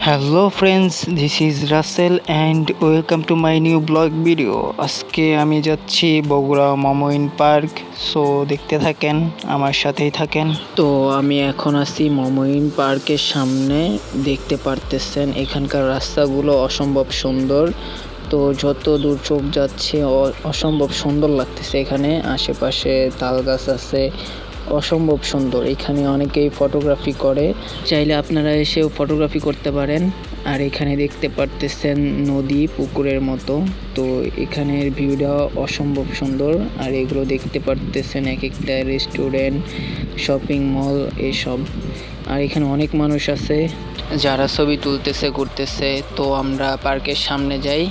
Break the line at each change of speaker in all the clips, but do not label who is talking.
Hello friends, this is Russell and welcome to my new blog video. আজকে আমি যাচ্ছি Bogura মমইন park. So দেখতে থাকেন, আমার সাথেই থাকেন। তো আমি এখন আছি মমইন পার্কের সামনে। দেখতে পারতেছেন এখানকার রাস্তাগুলো অসম্ভব সুন্দর। তো যত দূর চোখ যাচ্ছে অসম্ভব সুন্দর লাগতেছে। এখানে আশেপাশে তাল গাছ আছে, অসম্ভব সুন্দর। এখানে অনেকেই ফটোগ্রাফি করে, চাইলে আপনারা এসেও ফটোগ্রাফি করতে পারেন। আর এখানে দেখতে পারতেছেন নদী পুকুরের মতো। তো এখানের ভিউটা অসম্ভব সুন্দর। আর এগুলো দেখতে পারতেছেন এক একটা রেস্টুরেন্ট, শপিং মল এসব। আর এখানে অনেক মানুষ আছে যারা ছবি তুলতেছে, ঘুরতেছে। তো আমরা পার্কের সামনে যাই।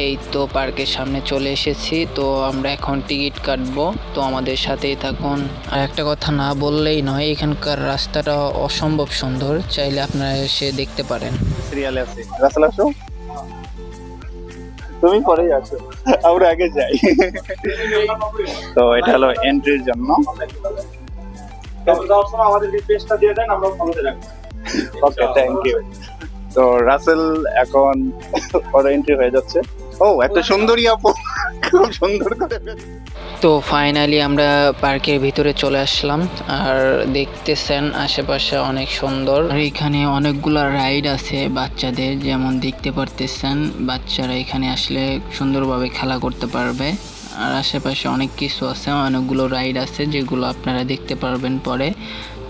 এই তো পার্কের সামনে চলে এসেছি। তো আমরা এখন টিকিট কাটবো, তো আমাদের সাথেই থাকুন। আর একটা কথা না বললেই নয়, এখানকার রাস্তাটা অসম্ভব সুন্দর, চাইলে আপনারা এসে দেখতে পারেন।
সিরিয়ালে আছে রাসেল, আসো। তুমি পরেই আছো, আমরা আগে যাই। তো এটা হলো এন্ট্রির জন্য।
আমাদেরকে পেজটা দিয়ে দেন, আমরা ফলোতে রাখবো।
ওকে, থ্যাংক ইউ। তো রাসেল এখন ওর এন্ট্রি হয়ে যাচ্ছে। ও, এত সুন্দরী আপু, খুব সুন্দর করে।
তো ফাইনালি আমরা পার্কের ভিতরে চলে আসলাম। আর দেখতেছেন আশেপাশে অনেক সুন্দর। আর এখানে অনেকগুলো রাইড আছে বাচ্চাদের, যেমন দেখতে পারতেছেন। বাচ্চারা এখানে আসলে সুন্দরভাবে খেলা করতে পারবে। আর আশেপাশে অনেক কিছু আছে, অনেকগুলো রাইড আছে যেগুলো আপনারা দেখতে পারবেন পরে।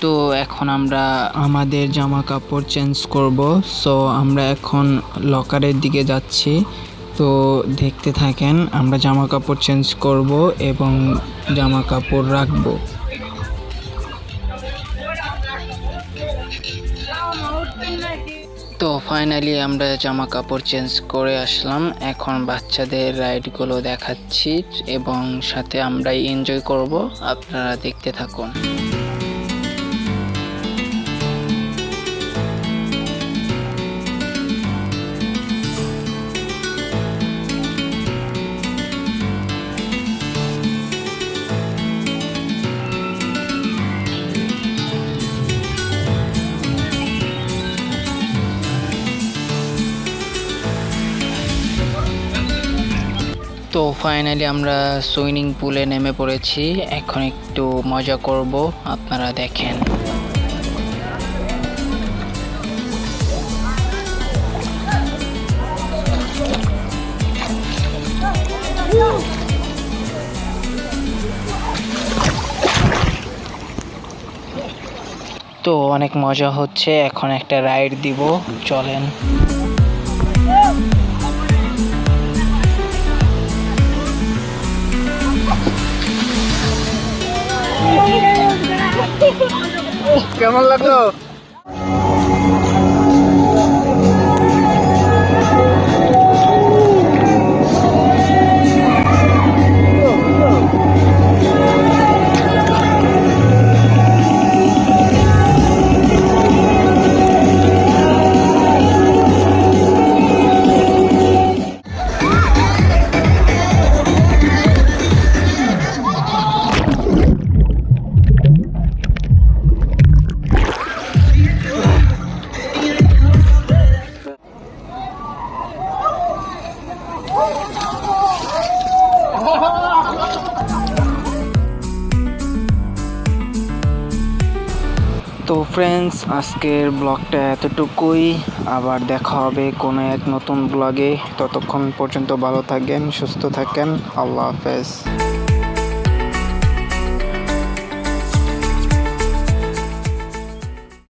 তো এখন আমরা আমাদের জামা কাপড় চেঞ্জ করব। সো আমরা এখন লকারের দিকে যাচ্ছি। তো দেখতে থাকেন, আমরা জামা কাপড় চেঞ্জ করব এবং জামা কাপড় রাখবো। তো ফাইনালি আমরা জামা কাপড় চেঞ্জ করে আসলাম। এখন বাচ্চাদের রাইডগুলো দেখাচ্ছি এবং সাথে আমরাই এনজয় করব। আপনারা দেখতে থাকুন। তো ফাইনালি আমরা সুইমিং পুলে নেমে পড়েছি। এখন একটু মজা করব, আপনারা দেখেন। তো অনেক মজা হচ্ছে, এখন একটা রাইড দিব, চলেন।
কেমন লাগলো?
তো ফ্রেন্ডস, আজকের ব্লগটা এতটুকুই। আবার দেখা হবে কোনো এক নতুন ব্লগে। ততক্ষণ পর্যন্ত ভালো থাকেন, সুস্থ থাকেন। আল্লাহ হাফেজ।